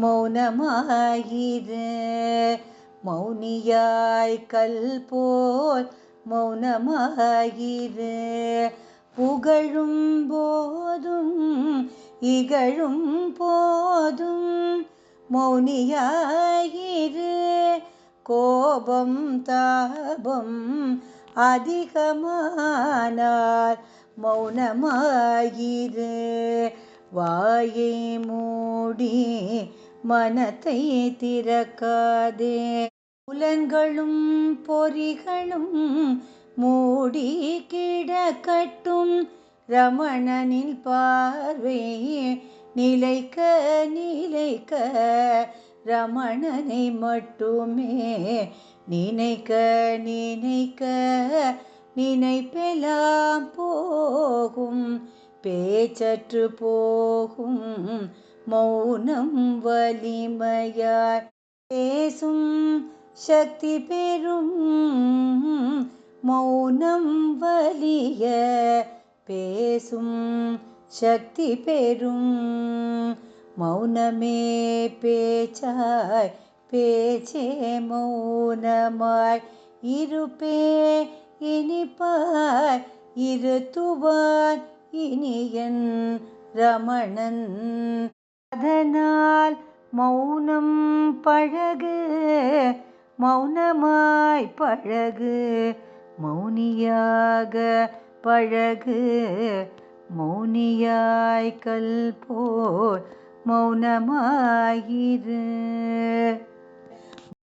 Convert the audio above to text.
மௌனமாயிரு மௌனியாய் கல் போல் மௌனமாயிரு புகழும் போதும் இகழும் போதும் மௌனியாயிரு கோபம் தாபம் அதிகமானால் மௌனமாயிரு வாயை மூடி மனத்தை திறக்காதே புலன்களும் பொறிகளும் மூடி கிடக்கட்டும் ரமணனின் பார்வை நிலைக்க நிலைக்க ரமணனை மட்டுமே நினைக்க நினைக்க நினைப்பெல்லாம் போகும் பேச்சற்று போகும் மௌனம் வலிமையாய் பேசும் சக்தி பெறும் மௌனம் வலிய பேசும் சக்தி பெறும் மௌனமே பேச்சாய் பேச்சே மௌனமாய் இருப்பே இனிப்பாய் இருத்துவான் இனியன் ரமணன் அதனால் மௌனம் பழகு மௌனமாய் பழகு மௌனியாக பழகு மௌனியாய் கல் போல் மௌனமாயிரு.